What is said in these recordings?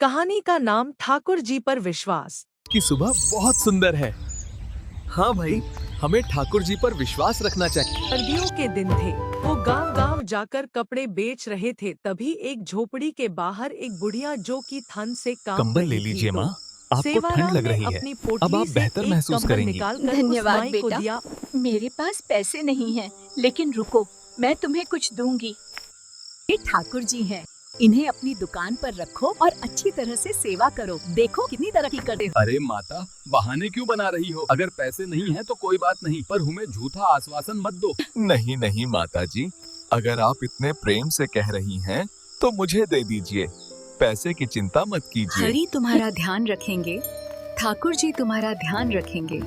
कहानी का नाम ठाकुर जी पर विश्वास। की सुबह बहुत सुंदर है। हाँ भाई, हमें ठाकुर जी पर विश्वास रखना चाहिए। सर्दियों के दिन थे। वो गांव-गांव जाकर कपड़े बेच रहे थे। तभी एक झोपड़ी के बाहर एक बुढ़िया जो कि ठंड से कांप कंबल ले रही थी लीजिए तो माँ, आपको ठंड सेवाराम लग ने रही है। अपनी अब पोटली आप से बेहतर एक महसूस कंबल करेंगी। निकालकर उस धन्यवाद माई को बेटा। दिया। मेरे पास पैसे नहीं हैं, लेकिन रुको, मैं तुम्हें कुछ दूंगी। ये ठाकुर जी हैं। इन्हें अपनी दुकान पर रखो और अच्छी तरह से सेवा करो। देखो कितनी तरक्की करते हो। अरे माता, बहाने क्यों बना रही हो? अगर पैसे नहीं हैं तो कोई बात नहीं, पर हमें झूठा आश्वासन मत दो। नहीं नहीं माता जी, अगर आप इतने प्रेम से कह रही हैं, तो मुझे दे दीजिए। पैसे की चिंता मत कीजिए। हरि तुम्हारा ध्यान रखेंगे, ठाकुर जी तुम्हारा ध्यान रखेंगे।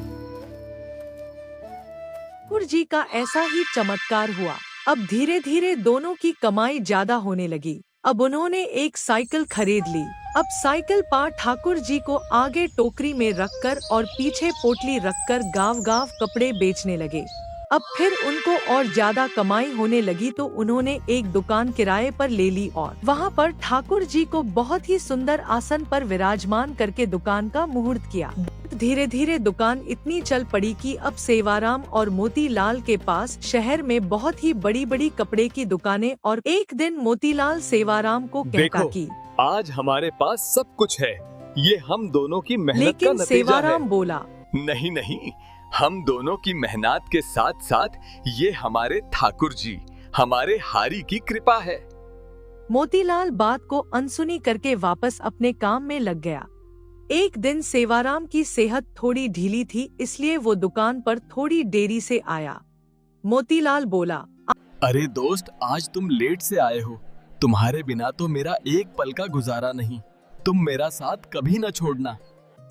ठाकुर जी का ऐसा ही चमत्कार हुआ। अब धीरे धीरे दोनों की कमाई ज्यादा होने लगी। अब उन्होंने एक साइकिल खरीद ली। अब साइकिल पर ठाकुर जी को आगे टोकरी में रखकर और पीछे पोटली रखकर गांव-गांव कपड़े बेचने लगे। अब फिर उनको और ज्यादा कमाई होने लगी तो उन्होंने एक दुकान किराए पर ले ली और वहां पर ठाकुर जी को बहुत ही सुंदर आसन पर विराजमान करके दुकान का मुहूर्त किया। धीरे धीरे दुकान इतनी चल पड़ी कि अब सेवाराम और मोतीलाल के पास शहर में बहुत ही बड़ी बड़ी कपड़े की दुकानें। और एक दिन मोतीलाल सेवाराम को कहता देखो, कि आज हमारे पास सब कुछ है। ये हम दोनों की मेहनत का लेकिन नतीजा सेवाराम है। बोला, नहीं नहीं, हम दोनों की मेहनत के साथ साथ ये हमारे ठाकुर जी, हमारे हारी की कृपा है। मोतीलाल बात को अनसुनी करके वापस अपने काम में लग गया। एक दिन सेवाराम की सेहत थोड़ी ढीली थी, इसलिए वो दुकान पर थोड़ी देरी से आया। मोतीलाल बोला, अरे दोस्त, आज तुम लेट से आए हो। तुम्हारे बिना तो मेरा एक पल का गुजारा नहीं। तुम मेरा साथ कभी न छोड़ना।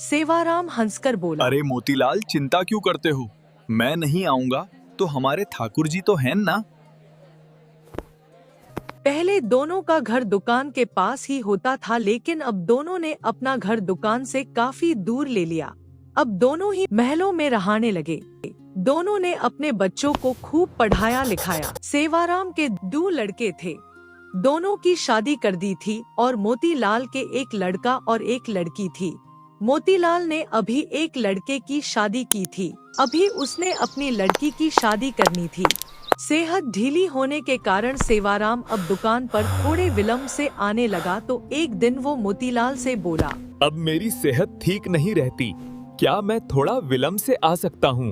सेवाराम हंसकर बोला, अरे मोतीलाल, चिंता क्यों करते हो? मैं नहीं आऊंगा तो हमारे ठाकुर जी तो हैं ना। पहले दोनों का घर दुकान के पास ही होता था, लेकिन अब दोनों ने अपना घर दुकान से काफी दूर ले लिया। अब दोनों ही महलों में रहने लगे। दोनों ने अपने बच्चों को खूब पढ़ाया लिखाया। सेवाराम के 2 लड़के थे। दोनों की शादी कर दी थी और मोतीलाल के एक लड़का और एक लड़की थी। मोतीलाल ने अभी एक लड़के की शादी की थी। अभी उसने अपनी लड़की की शादी करनी थी। सेहत ढीली होने के कारण सेवाराम अब दुकान पर थोड़े विलम्ब से आने लगा तो एक दिन वो मोतीलाल से बोला, अब मेरी सेहत ठीक नहीं रहती, क्या मैं थोड़ा विलम्ब से आ सकता हूँ?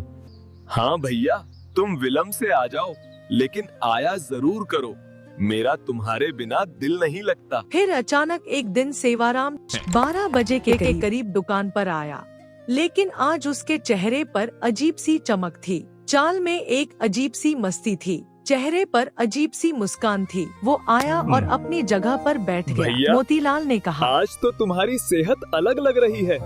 हाँ भैया, तुम विलम्ब से आ जाओ, लेकिन आया जरूर करो। मेरा तुम्हारे बिना दिल नहीं लगता। फिर अचानक एक दिन सेवाराम 12 बजे के करीब दुकान पर आया, लेकिन आज उसके चेहरे पर अजीब सी चमक थी। चाल में एक अजीब सी मस्ती थी, चेहरे पर अजीब सी मुस्कान थी। वो आया और अपनी जगह पर बैठ गया। भैया, मोतीलाल ने कहा, आज तो तुम्हारी सेहत अलग लग रही है।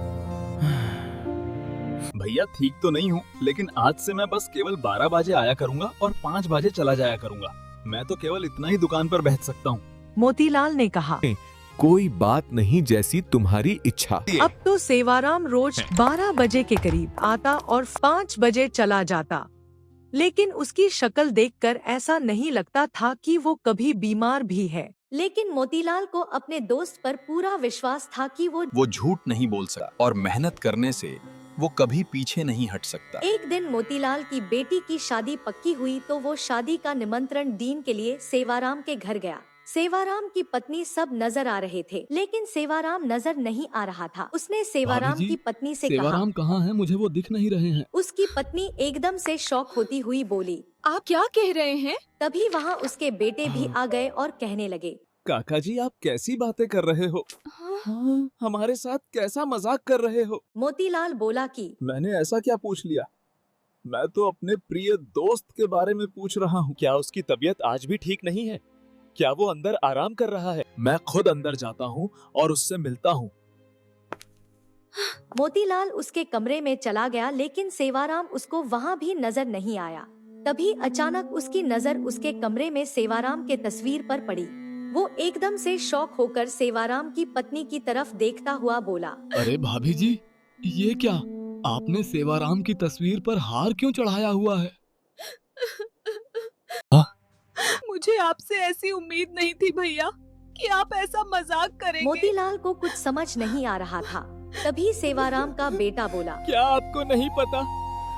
भैया, ठीक तो नहीं हूँ, लेकिन आज से मैं बस केवल 12 बजे आया करूँगा और 5 बजे चला जाया करूँगा। मैं तो केवल इतना ही दुकान पर बैठ सकता हूँ। मोतीलाल ने कहा, कोई बात नहीं, जैसी तुम्हारी इच्छा। अब तो सेवाराम रोज 12 बजे के करीब आता और 5 बजे चला जाता, लेकिन उसकी शक्ल देखकर ऐसा नहीं लगता था कि वो कभी बीमार भी है। लेकिन मोतीलाल को अपने दोस्त पर पूरा विश्वास था कि वो झूठ नहीं बोल सकता और मेहनत करने से वो कभी पीछे नहीं हट सकता। एक दिन मोतीलाल की बेटी की शादी पक्की हुई तो वो शादी का निमंत्रण देने के लिए सेवाराम के घर गया। सेवाराम की पत्नी सब नजर आ रहे थे, लेकिन सेवाराम नजर नहीं आ रहा था। उसने सेवाराम भाभी जी, की पत्नी से कहा, सेवाराम कहाँ हैं? मुझे वो दिख नहीं रहे हैं। उसकी पत्नी एकदम से शॉक होती हुई बोली, आप क्या कह रहे हैं? तभी वहाँ उसके बेटे भी आ गए और कहने लगे, काका जी, आप कैसी बातें कर रहे हो? हाँ, हमारे साथ कैसा मजाक कर रहे हो? मोतीलाल बोला कि मैंने ऐसा क्या पूछ लिया? मैं तो अपने प्रिय दोस्त के बारे में पूछ रहा हूँ। क्या उसकी तबीयत आज भी ठीक नहीं है? क्या वो अंदर आराम कर रहा है? मैं खुद अंदर जाता हूँ और उससे मिलता हूँ। मोतीलाल उसके कमरे में चला गया, लेकिन सेवाराम उसको वहाँ भी नजर नहीं आया। तभी अचानक उसकी नजर उसके कमरे में सेवाराम के तस्वीर पर पड़ी। वो एकदम से शॉक होकर सेवाराम की पत्नी की तरफ देखता हुआ बोला, अरे भाभी जी, ये क्या? आपने सेवाराम की तस्वीर पर हार क्यों चढ़ाया हुआ है? मुझे आपसे ऐसी उम्मीद नहीं थी भैया कि आप ऐसा मजाक करेंगे। मोतीलाल को कुछ समझ नहीं आ रहा था। तभी सेवाराम का बेटा बोला। क्या आपको नहीं पता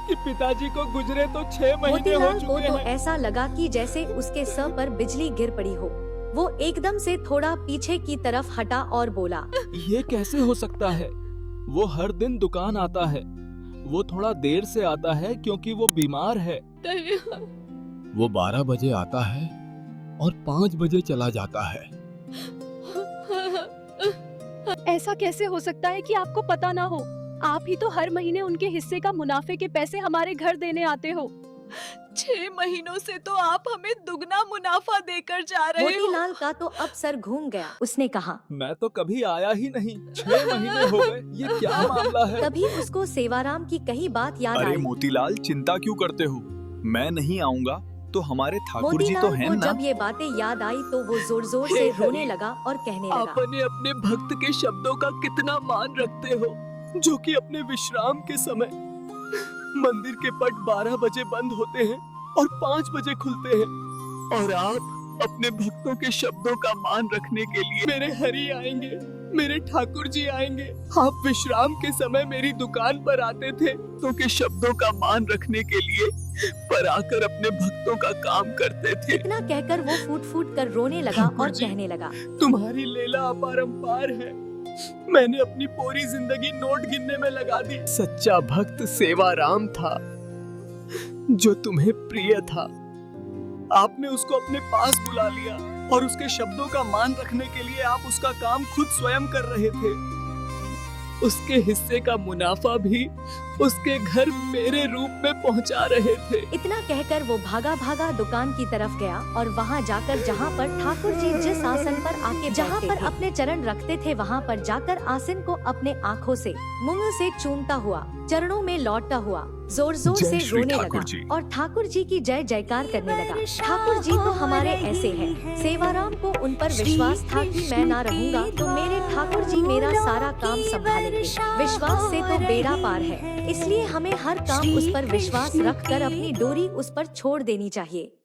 कि पिताजी को गुजरे तो 6 महीने हो मोतीलाल को चुके तो हैं। ऐसा लगा कि जैसे उसके सर पर बिजली गिर पड़ी हो। वो एकदम से थोड़ा पीछे की तरफ हटा और बोला। ये कैसे हो सकता है? वो हर दिन दुकान आता है। वो थोड़ा देर से आता है क्योंकि वो बीमार है। वो 12 बजे आता है और 5 बजे चला जाता है। ऐसा कैसे हो सकता है कि आपको पता ना हो? आप ही तो हर महीने उनके हिस्से का मुनाफे के पैसे हमारे घर देने आते हो। 6 महीनों से तो आप हमें दुगना मुनाफा देकर जा रहे हो। मोतीलाल का तो अब सर घूम गया। उसने कहा। मैं तो कभी आया ही नहीं। 6 महीने हो गए। ये क्या मामला है? तभी उसको सेवाराम की कही बात याद अरे आई। मोतीलाल, चिंता क्यों करते हो? मैं नहीं आऊंगा तो हमारे ठाकुर जी तो मोतीलाल हैं को ना। जब ये बातें याद आई तो वो जोर जोर से हे रोने हरि, लगा और कहने लगा। आपने अपने भक्त के शब्दों का कितना मान रखते हो, जो कि अपने विश्राम के समय मंदिर के पट 12 बजे बंद होते हैं और 5 बजे खुलते हैं। और आप अपने भक्तों के शब्दों का मान रखने के लिए मेरे हरि आएंगे, मेरे ठाकुर जी आएंगे। आप विश्राम के समय मेरी दुकान पर आते थे तो के शब्दों का मान रखने के लिए, पर आकर अपने भक्तों का काम करते थे। इतना कहकर वो फूट फूट कर रोने लगा ठाकुर और जी, कहने लगा। तुम्हारी लीला अपरंपार है। मैंने अपनी पूरी जिंदगी नोट गिनने में लगा दी। सच्चा भक्त सेवाराम था, जो तुम्हें प्रिय था। आपने उसको अपने पास बुला लिया और उसके शब्दों का मान रखने के लिए आप उसका काम खुद स्वयं कर रहे थे। उसके हिस्से का मुनाफा भी उसके घर मेरे रूप में पहुंचा रहे थे। इतना कहकर वो भागा भागा दुकान की तरफ गया और वहाँ जाकर जहाँ पर ठाकुर जी जिस आसन पर आके जहाँ पर अपने चरण रखते थे वहाँ पर जाकर आसन को अपने आँखों से मुंह से चूमता हुआ चरणों में लौटता हुआ जोर जोर जय से श्री रोने ठाकुर लगा जी। और ठाकुर जी की जय जयकार करने लगा। ठाकुर जी तो हमारे ऐसे हैं। सेवाराम को उन पर विश्वास था कि मैं ना रहूंगा तो मेरे ठाकुर जी मेरा सारा काम संभालेंगे। विश्वास से तो बेड़ा पार है, इसलिए हमें हर काम उस पर विश्वास रखकर अपनी डोरी उस पर छोड़ देनी चाहिए।